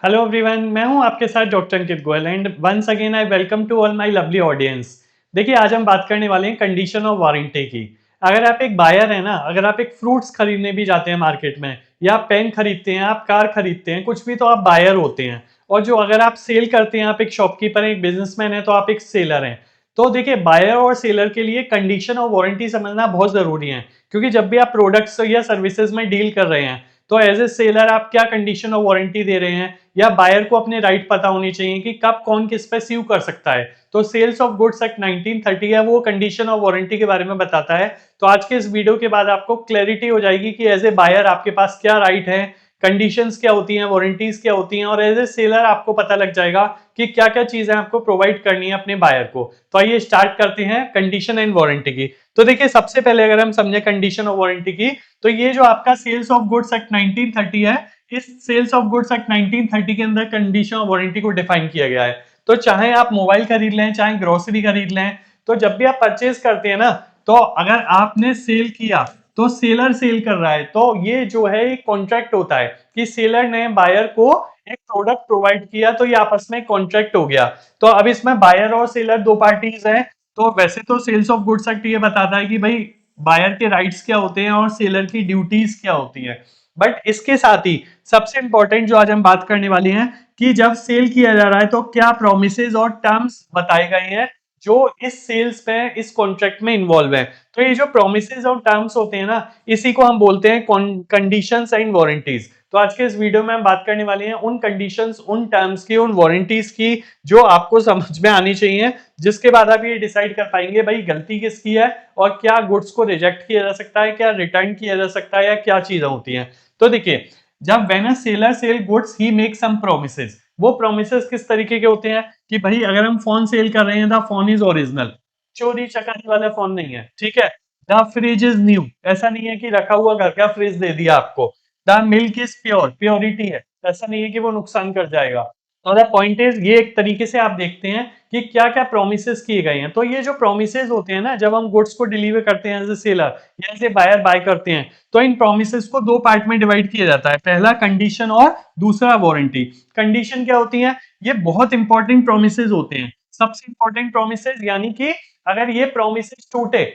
Hello everyone, मैं हूं आपके साथ doctor Ankit Goyal and once again I welcome to all my lovely audience. देखिए, आज हम बात करने वाले हैं कंडीशन ऑफ वारंटी की। अगर आप एक बायर है ना, अगर आप एक फ्रूट्स खरीदने भी जाते हैं मार्केट में, या आप पेन खरीदते हैं, आप कार खरीदते हैं, कुछ भी, तो आप बायर होते हैं। और जो अगर आप सेल करते हैं, आप एक शॉपकीपर हैं, एक बिजनेसमैन है, तो आप एक सेलर हैं। तो देखिए, बायर और सेलर के लिए कंडीशन ऑफ वारंटी समझना बहुत जरूरी है, क्योंकि जब भी आप प्रोडक्ट्स या सर्विसेज में डील कर रहे हैं, तो एज ए सेलर आप क्या कंडीशन ऑफ वारंटी दे रहे हैं, या बायर को अपने राइट पता होनी चाहिए कि कब कौन किस पे स्यू कर सकता है। तो सेल्स ऑफ गुड्स एक्ट 1930 है, वो कंडीशन ऑफ वारंटी के बारे में बताता है। तो आज के इस वीडियो के बाद आपको क्लैरिटी हो जाएगी कि एज ए बायर आपके पास क्या राइट है, कंडीशंस क्या होती हैं, वारंटीज क्या होती हैं, और एज ए सेलर आपको पता लग जाएगा कि क्या क्या चीजें आपको प्रोवाइड करनी है अपने बायर को। तो आइए स्टार्ट करते हैं कंडीशन एंड वारंटी की। तो देखिए, सबसे पहले अगर हम समझे कंडीशन ऑफ वारंटी की, तो ये जो आपका सेल्स ऑफ गुड्स एक्ट 1930 है, इस सेल्स ऑफ गुड्स एक्ट 1930 के अंदर कंडीशन ऑफ वारंटी को डिफाइन किया गया है। तो चाहे आप मोबाइल खरीद लें, चाहे ग्रोसरी खरीद लें, तो जब भी आप परचेज करते हैं ना, तो अगर आपने सेल किया, तो सेलर सेल कर रहा है, तो ये जो है एक कॉन्ट्रैक्ट होता है कि सेलर ने बायर को एक प्रोडक्ट प्रोवाइड किया, तो ये आपस में कॉन्ट्रैक्ट हो गया। तो अब इसमें बायर और सेलर दो पार्टीज हैं। तो वैसे तो सेल्स ऑफ गुड्स एक्ट ये बताता है कि भाई बायर के राइट्स क्या होते हैं और सेलर की ड्यूटीज क्या होती है, बट इसके साथ ही सबसे इंपॉर्टेंट जो आज हम बात करने वाली हैं, कि जब सेल किया जा रहा है तो क्या प्रोमिसेस और टर्म्स बताए गए हैं जो इस सेल्स में, इस कॉन्ट्रैक्ट में इन्वॉल्व है। तो ये जो प्रोमिसेस और टर्म्स होते हैं ना, इसी को हम बोलते हैं कंडीशंस एंड वारंटीज। तो आज के इस वीडियो में हम बात करने वाले हैं उन कंडीशंस, उन टर्म्स की, उन वारंटीज की जो आपको समझ में आनी चाहिए, जिसके बाद आप ये डिसाइड कर पाएंगे भाई गलती किसकी है, और क्या गुड्स को रिजेक्ट किया जा सकता है, क्या रिटर्न किया जा सकता है, या क्या चीजें होती हैं। तो देखिए, जब when a seller sell goods he make some promises, वो प्रोमिसेस किस तरीके के होते हैं कि भाई अगर हम फोन सेल कर रहे हैं, द फोन इज ओरिजिनल, चोरी चकारी वाला फोन नहीं है, ठीक है। द फ्रिज इज न्यू, ऐसा नहीं है कि रखा हुआ घर का फ्रिज दे दिया आपको। The milk is pure, purity है, ऐसा नहीं है कि वो नुकसान कर जाएगा। तो द पॉइंट इज, ये एक तरीके से आप देखते हैं कि क्या क्या प्रोमिसेस किए गए हैं। तो ये जो प्रोमिसेस होते हैं ना, जब हम गुड्स को डिलीवर करते हैं एज ए सेलर या एज ए बायर बाय करते हैं, तो इन प्रोमिसेस को दो पार्ट में डिवाइड किया जाता है, पहला कंडीशन और दूसरा वारंटी। कंडीशन क्या होती है? ये बहुत इंपॉर्टेंट प्रोमिसेस होते हैं, सबसे इंपॉर्टेंट प्रोमिसेस, यानी कि अगर ये प्रोमिसेस टूटे,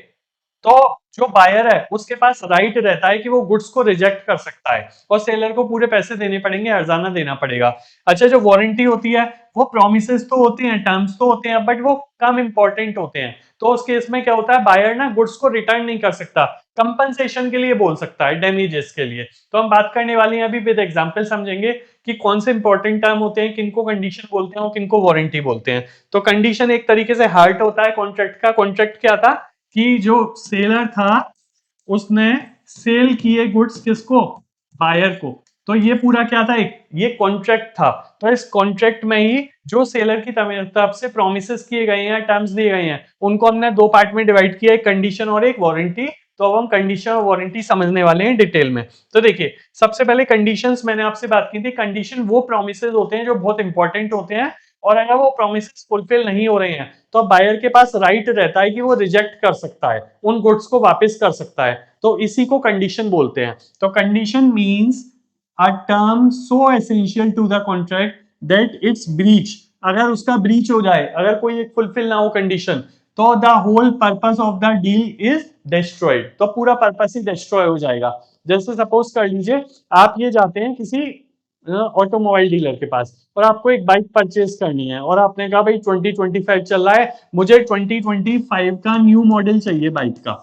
तो जो बायर है उसके पास राइट रहता है कि वो गुड्स को रिजेक्ट कर सकता है, और सेलर को पूरे पैसे देने पड़ेंगे, हर्जाना देना पड़ेगा। अच्छा, जो वारंटी होती है, वो प्रोमिसेस तो होती हैं, टर्म्स तो होते हैं, बट वो कम इंपॉर्टेंट होते हैं। तो उस केस में क्या होता है, बायर ना गुड्स को रिटर्न नहीं कर सकता, कंपनसेशन के लिए बोल सकता है, डैमेजेस के लिए। तो हम बात करने वाले हैं अभी, विद एग्जांपल समझेंगे कि कौन से इंपॉर्टेंट टर्म होते हैं, किनको कंडीशन बोलते हैं और किनको वारंटी बोलते हैं। तो कंडीशन एक तरीके से हार्ट होता है कॉन्ट्रैक्ट का। कॉन्ट्रैक्ट क्या था कि जो सेलर था उसने सेल किए गुड्स किसको? बायर को। तो ये पूरा क्या था, एक ये कॉन्ट्रैक्ट था। तो इस कॉन्ट्रैक्ट में ही जो सेलर की तरफ से प्रोमिसेस किए गए हैं, टर्म्स दिए गए हैं, उनको हमने दो पार्ट में डिवाइड किया, एक कंडीशन और एक वारंटी। तो अब हम कंडीशन और वारंटी समझने वाले हैं डिटेल में। तो देखिए, सबसे पहले कंडीशंस, मैंने आपसे बात की थी, कंडीशन वो प्रोमिसेस होते हैं जो बहुत इंपॉर्टेंट होते हैं, और अगर वो प्रोमिसेस फुलफिल नहीं हो रहे हैं, तो बायर के पास राइट रहता है कि वो रिजेक्ट कर सकता है, उन गुड्स को वापस कर सकता है। तो इसी को कंडीशन बोलते हैं। तो condition means a term so essential to the contract that its breach, अगर उसका ब्रीच हो जाए, अगर कोई एक फुलफिल ना हो कंडीशन, तो the whole purpose of the deal is destroyed, तो पूरा पर्पस ही डिस्ट्रॉय हो जाएगा। जैसे सपोज कर लीजिए, आप ये जाते हैं किसी ऑटोमोबाइल डीलर के पास, और आपको एक बाइक परचेज करनी है, और आपने कहा भाई 2025 चल रहा है, मुझे 2025 का न्यू मॉडल चाहिए बाइक का,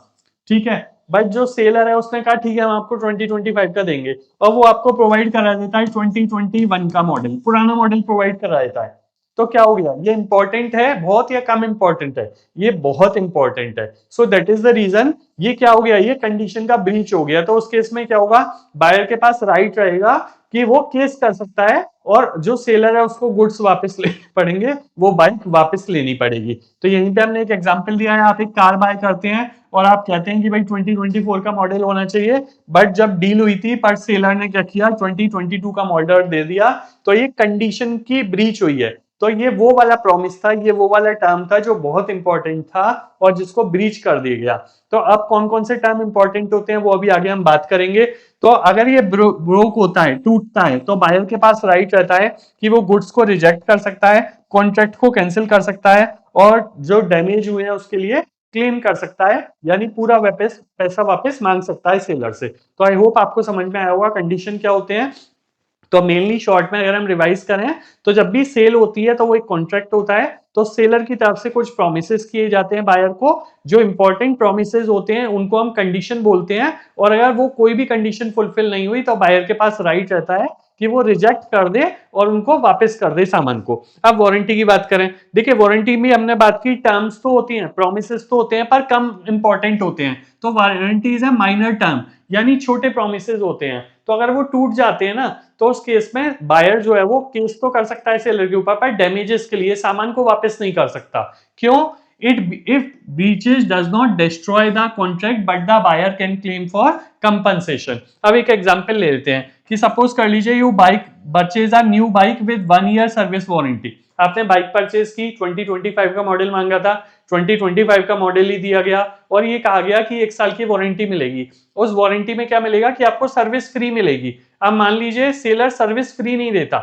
ठीक है। बट जो सेलर है उसने कहा ठीक है, हम आपको 2025 का देंगे, और वो आपको प्रोवाइड करा देता है 2021 का मॉडल, पुराना मॉडल प्रोवाइड करा देता है। तो क्या हो गया, ये इंपॉर्टेंट है बहुत या कम इंपॉर्टेंट है? ये बहुत इंपॉर्टेंट है। So that is the reason, ये क्या हो गया, ये कंडीशन का ब्रीच हो गया। तो उस केस में क्या होगा, बायर के पास राइट रहेगा कि वो केस कर सकता है, और जो सेलर है उसको गुड्स वापस लेने पड़ेंगे, वो बाइक वापस लेनी पड़ेगी। तो यहीं पे हमने एक एग्जांपल दिया है, आप एक कार बाय करते हैं और आप कहते हैं कि भाई 2024 का मॉडल होना चाहिए, बट जब डील हुई थी, पर सेलर ने क्या किया, 2022 का मॉडल दे दिया। तो ये कंडीशन की ब्रीच हुई है, तो ये वो वाला प्रॉमिस था, ये वो वाला टर्म था जो बहुत इंपॉर्टेंट था और जिसको ब्रीच कर दिया गया। तो अब कौन कौन से टर्म इंपॉर्टेंट होते हैं वो अभी आगे हम बात करेंगे। तो अगर ये ब्रोक होता है, टूटता है, तो बायर के पास राइट रहता है कि वो गुड्स को रिजेक्ट कर सकता है, कॉन्ट्रैक्ट को कैंसिल कर सकता है और जो डैमेज हुए हैं उसके लिए क्लेम कर सकता है, यानी पूरा वापस पैसा वापस मांग सकता है सेलर से। तो आई होप आपको समझ में आया होगा कंडीशन क्या होते हैं। तो मेनली शॉर्ट में अगर हम रिवाइज करें तो जब भी सेल होती है तो वो एक कॉन्ट्रैक्ट होता है, तो सेलर की तरफ से कुछ प्रोमिसेस किए जाते हैं बायर को, जो इंपॉर्टेंट प्रोमिसेस होते हैं उनको हम कंडीशन बोलते हैं, और अगर वो कोई भी कंडीशन फुलफिल नहीं हुई तो बायर के पास राइट रहता है कि वो रिजेक्ट कर दे और उनको वापस कर दे सामान को। अब वारंटी की बात करें, देखिए वारंटी में हमने बात की टर्म्स तो होती हैं, प्रोमिसेस तो होते हैं पर कम इंपॉर्टेंट होते हैं, तो warranty is a minor term, यानी छोटे प्रोमिसेस होते हैं। तो अगर वो टूट जाते हैं ना तो उस केस में बायर जो है वो केस तो कर सकता है सेलर के ऊपर, पर डैमेजेस के लिए सामान को वापस नहीं कर सकता। क्यों? If breaches does not destroy the contract but the buyer can claim for compensation. अब एक एग्जांपल ले लेते हैं कि सपोज कर लीजिए you bike purchase a new bike with 1 year service warranty. आपने बाइक परचेज की, 2025 का मॉडल मांगा था, 2025 का मॉडल ही दिया गया और ये कहा गया कि 1 साल की वारंटी मिलेगी। उस वारंटी में क्या मिलेगा कि आपको सर्विस फ्री मिलेगी। अब मान लीजिए सेलर सर्विस फ्री नहीं देता,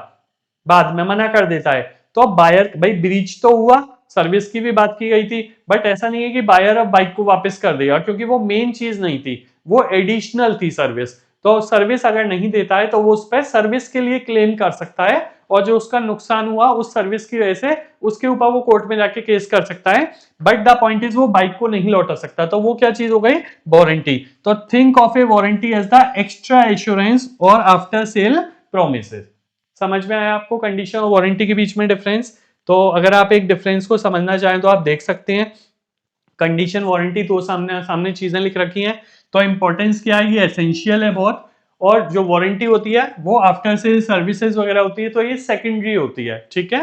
बाद में मना कर देता है, तो अब बायर, भाई ब्रीच तो हुआ, सर्विस की भी बात की गई थी, बट ऐसा नहीं है कि बायर अब बाइक को वापस कर देगा, क्योंकि वो मेन चीज नहीं थी, वो एडिशनल थी सर्विस। तो सर्विस अगर नहीं देता है तो वो उस पर सर्विस के लिए क्लेम कर सकता है, और जो उसका नुकसान हुआ उस सर्विस की वजह से उसके ऊपर वो कोर्ट में जाके केस कर सकता है, बट द पॉइंट इज वो बाइक को नहीं लौटा सकता। तो वो क्या चीज हो गई? वारंटी। तो think of a warranty as the extra assurance और आफ्टर सेल प्रोमिसेस। समझ में आया आपको कंडीशन और वारंटी के बीच में डिफरेंस? तो अगर आप एक डिफरेंस को समझना चाहें तो आप देख सकते हैं, कंडीशन वारंटी तो सामने सामने चीजें लिख रखी हैं। तो इंपॉर्टेंस क्या है, ये एसेंशियल है बहुत, और जो वारंटी होती है वो आफ्टर सेल सर्विसेज वगैरह होती है, तो ये सेकेंडरी होती है, ठीक है।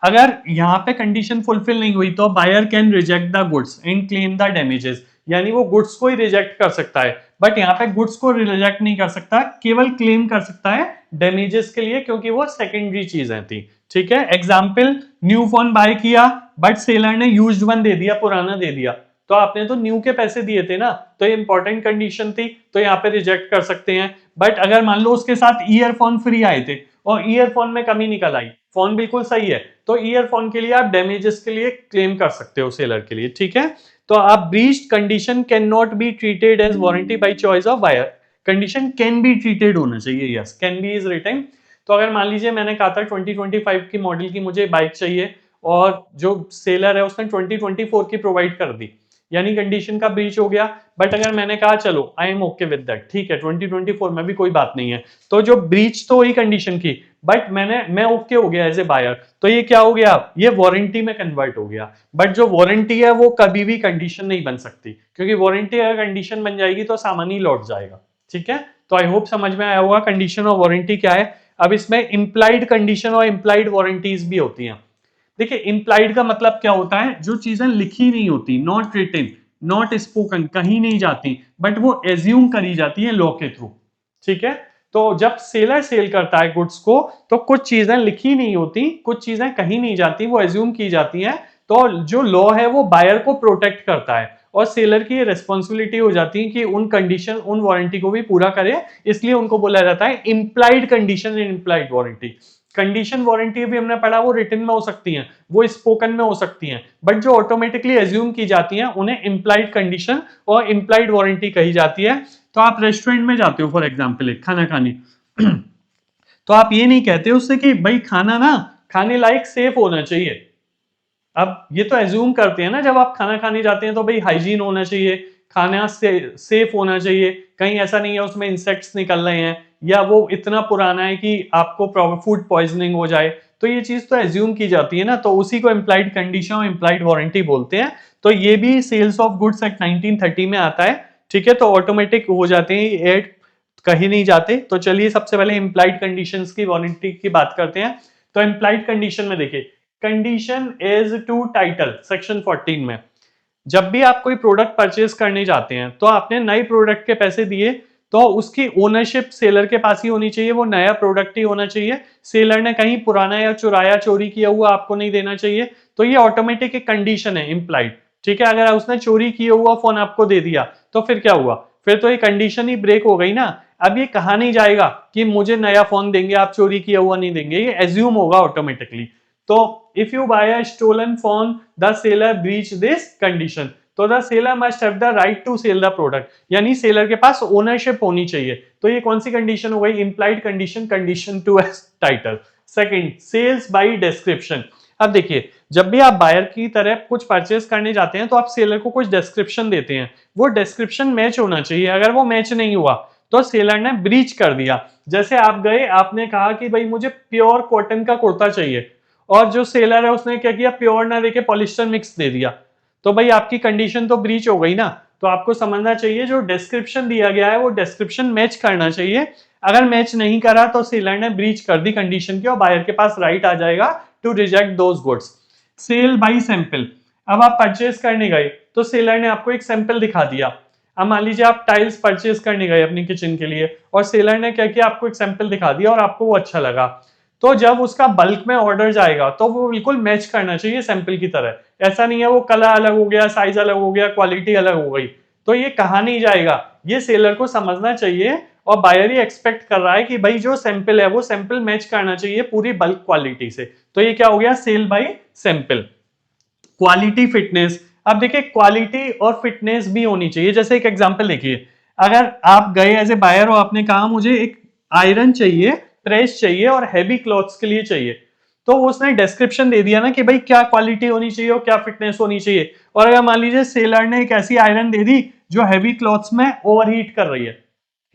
अगर यहाँ पे कंडीशन फुलफिल नहीं हुई तो buyer can reject the goods and claim the damages, यानी वो गुड्स को ही रिजेक्ट कर सकता है, बट यहाँ पे गुड्स को रिजेक्ट नहीं कर सकता, केवल क्लेम कर सकता है डैमेजेस के लिए, क्योंकि वो सेकेंडरी चीजें थी, ठीक है। एग्जाम्पल, न्यू फोन बाय किया बट सेलर ने यूज्ड वन दे दिया, पुराना दे दिया, तो आपने तो न्यू के पैसे दिए थे ना, तो ये इंपॉर्टेंट कंडीशन थी, तो यहाँ पे रिजेक्ट कर सकते हैं। बट अगर मान लो उसके साथ ईयरफोन फ्री आए थे और ईयरफोन में कमी निकल आई, फोन बिल्कुल सही है, तो ईयरफोन के लिए आप डैमेजेस के लिए क्लेम कर सकते हो सेलर के लिए, ठीक है। तो आप breached condition can not be treated as warranty by choice of buyer. Condition can be treated होना चाहिए, yes, can be is written. तो अगर मान लीजिए मैंने कहा था 2025 की मॉडल की मुझे बाइक चाहिए और जो सेलर है उसने 2024 की प्रोवाइड कर दी, यानी कंडीशन का ब्रीच हो गया। बट अगर मैंने कहा चलो I am okay with that, ठीक है 2024 में भी कोई बात नहीं है, तो जो ब्रीच तो हुई कंडीशन की, बट मैं ओके हो गया एज ए बायर, तो ये क्या हो गया, ये वारंटी में कन्वर्ट हो गया। बट जो वारंटी है वो कभी भी कंडीशन नहीं बन सकती, क्योंकि वारंटी अगर कंडीशन बन जाएगी तो सामान ही लौट जाएगा, ठीक है। तो आई होप समझ में आया होगा कंडीशन और वारंटी क्या है। अब इसमें इंप्लाइड कंडीशन और इंप्लाइड वारंटीज भी होती हैं। देखिए इंप्लाइड का मतलब क्या होता है, जो चीजें लिखी नहीं होती, नॉट रिटन, नॉट स्पोकन, कहीं नहीं जाती, बट वो एज्यूम करी जाती है लॉ के थ्रू, ठीक है। तो जब सेलर सेल करता है गुड्स को, तो कुछ चीजें लिखी नहीं होती, कुछ चीजें कहीं नहीं जाती, वो एज्यूम की जाती हैं, तो जो लॉ है वो बायर को प्रोटेक्ट करता है, और सेलर की रिस्पॉन्सिबिलिटी हो जाती है कि उन कंडीशन, उन वारंटी को भी पूरा करे, इसलिए उनको बोला जाता है implied condition and implied warranty. Condition warranty भी हमने पढ़ा, वो रिटन में हो सकती हैं, वो स्पोकन में हो सकती हैं, बट जो ऑटोमेटिकली एज्यूम की जाती हैं उन्हें इंप्लाइड कंडीशन और इंप्लाइड वारंटी कही जाती है। तो आप रेस्टोरेंट में जाते हो फॉर एग्जांपल एक खाना खाने तो आप ये नहीं कहते उससे कि भाई खाना ना खाने लायक सेफ होना चाहिए। अब ये तो एज्यूम करते हैं ना, जब आप खाना खाने जाते हैं तो भाई हाइजीन होना चाहिए, खाना सेफ होना चाहिए, कहीं ऐसा नहीं है उसमें इंसेक्ट्स निकल रहे हैं, या वो इतना पुराना है कि आपको फूड पॉइजनिंग हो जाए, तो ये चीज तो एज्यूम की जाती है ना, तो उसी को इम्प्लाइड कंडीशन और इम्प्लाइड वारंटी बोलते हैं। तो ये भी सेल्स ऑफ गुड्स एक्ट 1930 में आता है, ठीक है। तो ऑटोमेटिक हो जाते हैं एड, कहीं नहीं जाते। तो चलिए सबसे पहले इम्प्लाइड कंडीशंस की वारंटी की बात करते हैं। तो इम्प्लाइड कंडीशन में देखिए, condition is to title section 14 में, जब भी आप कोई प्रोडक्ट परचेज करने जाते हैं तो आपने नए प्रोडक्ट के पैसे दिए, तो उसकी ओनरशिप सेलर के पास ही होनी चाहिए, वो नया प्रोडक्ट ही होना चाहिए, सेलर ने कहीं पुराना या चुराया चोरी किया हुआ आपको नहीं देना चाहिए। तो ये ऑटोमेटिक एक कंडीशन है इम्प्लाइड, ठीक है। अगर उसने चोरी किया हुआ फोन आपको दे दिया तो फिर क्या हुआ, फिर तो ये कंडीशन ही ब्रेक हो गई ना। अब ये कहा नहीं जाएगा कि मुझे नया फोन देंगे, आप चोरी किया हुआ नहीं देंगे, ये एज्यूम होगा ऑटोमेटिकली। तो if you buy a stolen phone the seller breach this condition, तो the seller must have the right to sell the product, यानी सेलर के पास ओनरशिप होनी चाहिए। तो ये कौन सी कंडीशन हो गई, implied condition, condition to as title. Second, sales by description. अब देखिए, जब भी आप बायर की तरह कुछ परचेस करने जाते हैं तो आप सेलर को कुछ डिस्क्रिप्शन देते हैं, वो डिस्क्रिप्शन मैच होना चाहिए। अगर वो मैच नहीं हुआ तो सेलर ने ब्रीच कर दिया। जैसे आप गए, आपने कहा कि भाई मुझे प्योर कॉटन का कुर्ता चाहिए, और जो सेलर है उसने क्या किया, प्योर ना देके पॉलिस्टर मिक्स दे दिया, तो भाई आपकी कंडीशन तो ब्रीच हो गई ना। तो आपको समझना चाहिए जो डिस्क्रिप्शन दिया गया है वो डिस्क्रिप्शन मैच करना चाहिए। अगर मैच नहीं करा तो सेलर ने ब्रीच कर दी कंडीशन की, और बायर के पास राइट आ जाएगा to reject those goods. Sale by sample. अब आप परचेज करने गए तो सेलर ने आपको एक सैंपल दिखा दिया। अब मान लीजिए आप टाइल्स परचेज करने गए अपनी किचन के लिए, और सेलर ने क्या किया, आपको एक सैंपल दिखा दिया और आपको वो अच्छा लगा। तो जब उसका बल्क में ऑर्डर जाएगा तो वो बिल्कुल मैच करना चाहिए सैंपल की तरह। ऐसा नहीं है वो कलर अलग हो गया, साइज अलग हो गया, क्वालिटी अलग हो गई, तो ये कहा नहीं जाएगा। ये सेलर को समझना चाहिए, और बायर ही एक्सपेक्ट कर रहा है कि भाई जो सैंपल है वो सैंपल मैच करना चाहिए पूरी बल्क क्वालिटी से। तो ये क्या हो गया, sale by sample. Quality fitness. अब देखिए, क्वालिटी और फिटनेस भी होनी चाहिए। जैसे एक एग्जांपल देखिए, अगर आप गए एज ए बायर और आपने कहा मुझे एक आयरन चाहिए, प्रेस चाहिए और हैवी क्लॉथ्स के लिए चाहिए, तो उसने डिस्क्रिप्शन दे दिया ना कि भाई क्या क्वालिटी होनी चाहिए और क्या फिटनेस होनी चाहिए। और अगर मान लीजिए सेलर ने एक ऐसी आयरन दे दी जो हैवी क्लॉथ्स में ओवरहीट कर रही है,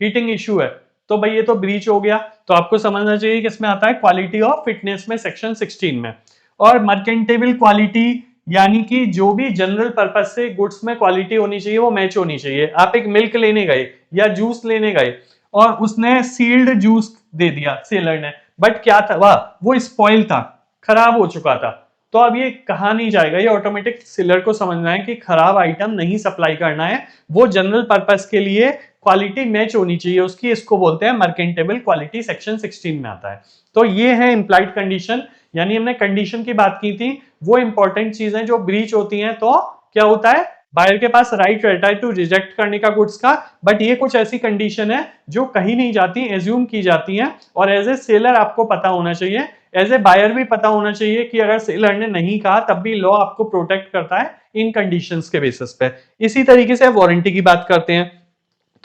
हीटिंग इश्यू है, तो भाई ये तो ब्रीच हो गया। तो आपको समझना चाहिए कि इसमें आता है क्वालिटी ऑफ फिटनेस में सेक्शन 16 में। और मर्केंटेबल क्वालिटी, यानी कि जो भी जनरल पर्पज से गुड्स में क्वालिटी होनी चाहिए वो मैच होनी चाहिए। आप एक मिल्क लेने गए या जूस लेने गए और उसने सील्ड जूस दे दिया सेलर ने, बट क्या था वाह, वो स्पॉइल था, खराब हो चुका था। तो अब ये कहा नहीं जाएगा, ये ऑटोमेटिक सेलर को समझना है कि खराब आइटम नहीं सप्लाई करना है, वो जनरल पर्पस के लिए क्वालिटी मैच होनी चाहिए उसकी। इसको बोलते हैं मर्केंटेबल क्वालिटी, सेक्शन 16 में आता है। तो ये है इंप्लाइड कंडीशन, यानी हमने कंडीशन की बात की थी, वो इंपॉर्टेंट चीजें जो ब्रीच होती हैं तो क्या होता है, बायर के पास राइट रहता है टू रिजेक्ट करने का गुड्स का। बट ये कुछ ऐसी कंडीशन है जो कहीं नहीं जाती, एज्यूम की जाती हैं, और एज ए सेलर आपको पता होना चाहिए, एज ए बायर भी पता होना चाहिए कि अगर सेलर ने नहीं कहा तब भी लॉ आपको प्रोटेक्ट करता है इन कंडीशंस के बेसिस पे। इसी तरीके से वारंटी की बात करते हैं।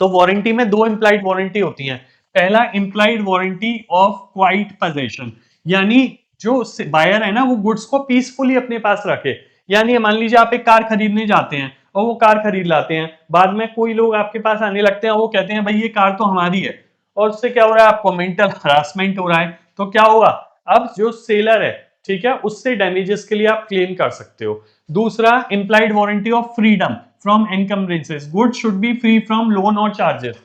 तो वारंटी में दो इंप्लाइड वारंटी होती हैं। पहला, implied warranty of quite possession, यानी जो बायर है ना वो गुड्स को पीसफुली अपने पास रखे। यानी मान लीजिए आप एक कार खरीदने जाते हैं और वो कार खरीद लाते हैं, बाद में कोई लोग आपके पास आने लगते हैं, वो कहते हैं भाई ये कार तो हमारी है, और उससे क्या हो रहा है, आपको मेंटल हरासमेंट हो रहा है। तो क्या होगा, अब जो सेलर है, ठीक है, उससे डैमेजेस के लिए आप क्लेम कर सकते हो। दूसरा, implied warranty of freedom from encumbrances, good should be free from loan और चार्जेस।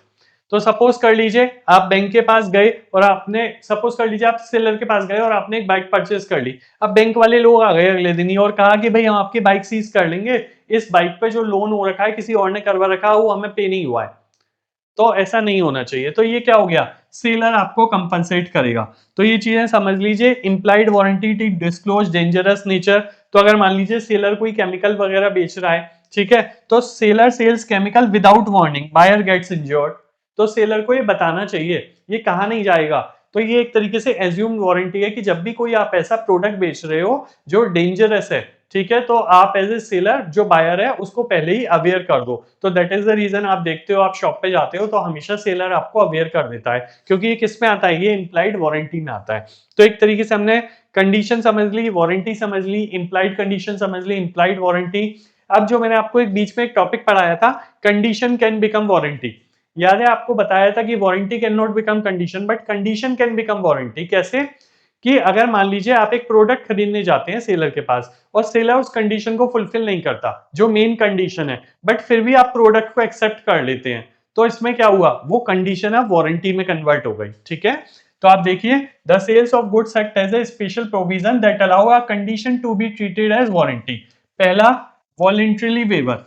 तो सपोज कर लीजिए आप बैंक के पास गए और आपने, सपोज कर लीजिए आप सेलर के पास गए और आपने एक बाइक परचेज कर ली। अब बैंक वाले लोग आ गए अगले दिन ही और कहा कि भाई हम आपकी बाइक सीज कर लेंगे, इस बाइक पे जो लोन हो रखा है किसी और ने करवा रखा है, वो हमें पे नहीं हुआ है। तो ऐसा नहीं होना चाहिए। तो ये क्या हो गया, सेलर आपको कंपनसेट करेगा। तो ये चीजें समझ लीजिए। Implied warranty to disclose dangerous nature, तो अगर मान लीजिए सेलर कोई केमिकल वगैरह बेच रहा है, ठीक है, तो seller sells chemical without warning, buyer gets injured, तो सेलर को ये बताना चाहिए, ये कहा नहीं जाएगा। तो ये एक तरीके से एज्यूम्ड वारंटी है कि जब भी कोई आप ऐसा प्रोडक्ट बेच रहे हो जो डेंजरस है, ठीक है, तो आप एज ए सेलर जो बायर है उसको पहले ही अवेयर कर दो। तो दैट इज द रीजन आप देखते हो, आप शॉप पे जाते हो तो हमेशा सेलर आपको अवेयर कर देता है, क्योंकि ये किस में आता है, ये इंप्लाइड वारंटी में आता है। तो एक तरीके से हमने कंडीशन समझ ली, वारंटी समझ ली, इंप्लाइड कंडीशन समझ ली, इंप्लाइड वारंटी। अब जो मैंने आपको एक बीच में एक टॉपिक पढ़ाया था, कंडीशन कैन बिकम वारंटी, याद है आपको बताया था कि warranty can not become condition but condition can become warranty. कैसे, कि अगर मान लीजिए आप एक प्रोडक्ट खरीदने जाते हैं सेलर के पास और सेलर उस कंडीशन को फुलफिल नहीं करता जो मेन कंडीशन है, बट फिर भी आप प्रोडक्ट को एक्सेप्ट कर लेते हैं, तो इसमें क्या हुआ, वो कंडीशन अब वारंटी में कन्वर्ट हो गई। ठीक है, तो आप देखिए, the sales of goods act as a special provision that allow a condition to be treated as warranty. पहला, वॉलंटरीली वेवर,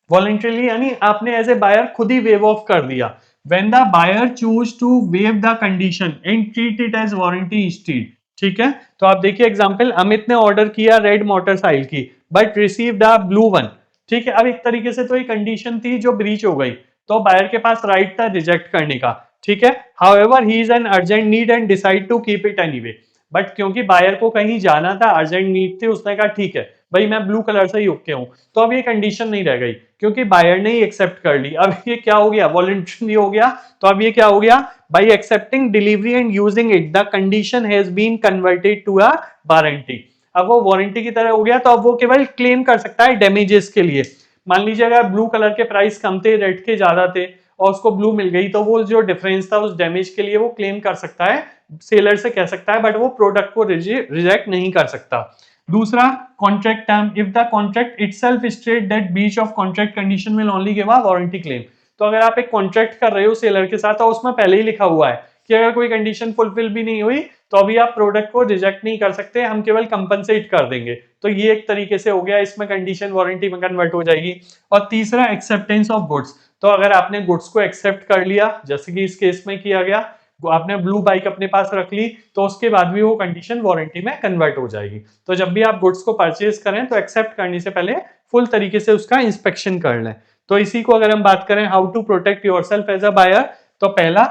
वॉलंटरली यानी आपने एज ए बायर खुद ही वेव ऑफ कर दिया। When the buyer choose to waive the condition and treat it as warranty instead. ठीक है, तो आप देखिए एग्जांपल, अमित ने ऑर्डर किया रेड मोटरसाइकिल की but received a blue one. ठीक है, अब एक तरीके से तो ये कंडीशन थी जो ब्रीच हो गई, तो बायर के पास राइट था रिजेक्ट करने का। ठीक है, however he is an urgent need and decide to keep it anyway. But क्योंकि बायर को कहीं जाना था, अर्जेंट नीड थी, उसने कहा ठीक है भाई मैं ब्लू कलर से ही ओके हूं, तो अब ये कंडीशन नहीं रह गई क्योंकि बायर ने ही एक्सेप्ट कर ली। अब ये क्या हो गया, वॉलंटरी हो गया। तो अब ये क्या हो गया, by accepting delivery and using it the condition has been converted to a warranty. अब वो वारंटी की तरह हो गया, तो अब वो केवल क्लेम कर सकता है डैमेजेस के लिए। मान लीजिए अगर ब्लू कलर के प्राइस कम थे, रेड के ज्यादा थे और उसको ब्लू मिल गई, तो वो जो डिफरेंस था उस डैमेज के लिए वो क्लेम कर सकता है, सेलर से कह सकता है, बट वो प्रोडक्ट को रिजेक्ट नहीं कर सकता। दूसरा, contract term, if the contract itself state that breach of contract condition will only give a warranty claim. तो अगर आप एक कॉन्ट्रैक्ट कर रहे हो सेलर के साथ और उसमें पहले ही लिखा हुआ है कि अगर कोई कंडीशन फुलफिल भी नहीं हुई तो अभी आप प्रोडक्ट को रिजेक्ट नहीं कर सकते, हम केवल कंपनसेट कर देंगे, तो ये एक तरीके से हो गया, इसमें कंडीशन वारंटी में कन्वर्ट हो जाएगी। और तीसरा, एक्सेप्टेंस ऑफ गुड्स। तो अगर आपने गुड्स को एक्सेप्ट कर लिया, जैसे कि इस केस में किया गया, आपने ब्लू बाइक अपने पास रख ली, तो उसके बाद भी वो कंडीशन वारंटी में कन्वर्ट हो जाएगी। तो जब भी आप गुड्स को परचेज करें तो एक्सेप्ट करने से पहले फुल तरीके से उसका इंस्पेक्शन कर लें। तो इसी को अगर हम बात करें how to protect yourself as a buyer, तो पहला,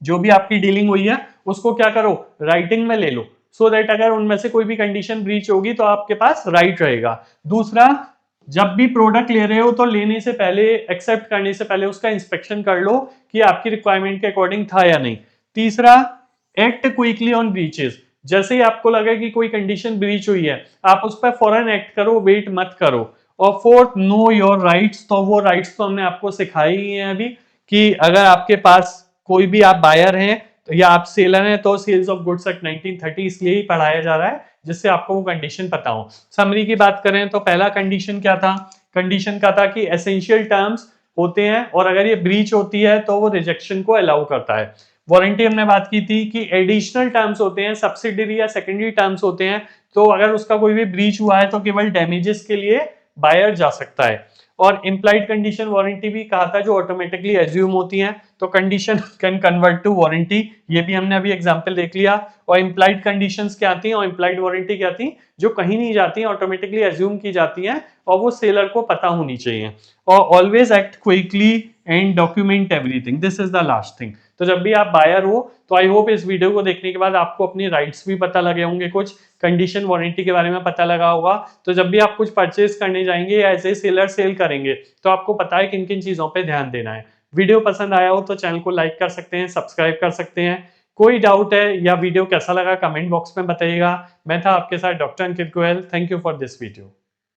जो भी आपकी डीलिंग हुई है उसको क्या करो, राइटिंग में ले लो, सो दैट अगर उनमें से कोई भी कंडीशन ब्रीच होगी तो आपके पास राइट रहेगा। दूसरा, जब भी प्रोडक्ट ले रहे हो तो लेने से पहले, एक्सेप्ट करने से पहले उसका इंस्पेक्शन कर लो कि आपकी रिक्वायरमेंट के अकॉर्डिंग था या नहीं। तीसरा, एक्ट क्विकली ऑन ब्रीचेस। जैसे ही आपको लगे कि कोई कंडीशन ब्रीच हुई है, आप उस पर फौरन एक्ट करो, वेट मत करो। और फोर्थ, नो योर राइट्स। तो वो राइट्स तो हमने आपको सिखाई ही है अभी, कि अगर आपके पास कोई भी, आप बायर हैं तो या आप सेलर हैं, तो सेल्स ऑफ गुड्स एक्ट 1930 इसलिए ही पढ़ाया जा रहा है जिससे आपको वो कंडीशन पता हो। समरी की बात करें तो पहला कंडीशन क्या था, कंडीशन का था कि एसेंशियल टर्म्स होते हैं और अगर ये ब्रीच होती है तो वो रिजेक्शन को अलाउ करता है। वारंटी हमने बात की थी कि एडिशनल टर्म्स होते हैं, सब्सिडरी या सेकेंडरी टर्म्स होते हैं, तो अगर उसका कोई भी ब्रीच हुआ है तो केवल डैमेजेस के लिए बायर जा सकता है। और इम्प्लाइड कंडीशन वारंटी भी कहा था, जो ऑटोमेटिकली एज्यूम होती हैं, तो condition can convert to warranty, ये भी हमने अभी एग्जांपल देख लिया। और इम्प्लाइड कंडीशंस क्या आती हैं और इम्प्लाइड वारंटी क्या आती है, जो कहीं नहीं जाती हैं, ऑटोमेटिकली एज्यूम की जाती हैं और वो सेलर को पता होनी चाहिए। और always act quickly and document everything, this is the last thing. तो जब भी आप बायर हो तो आई होप इस वीडियो को देखने के बाद आपको अपनी राइट्स भी पता लगे होंगे, कुछ कंडीशन वारंटी के बारे में पता लगा होगा। तो जब भी आप कुछ परचेज करने जाएंगे या ऐसे सेलर सेल करेंगे तो आपको पता है किन किन चीजों पे ध्यान देना है। वीडियो पसंद आया हो तो चैनल को लाइक कर सकते हैं, सब्सक्राइब कर सकते हैं। कोई डाउट है या वीडियो कैसा लगा कमेंट बॉक्स में बताइएगा। मैं था आपके साथ doctor Ankit Goyal. Thank you for this video.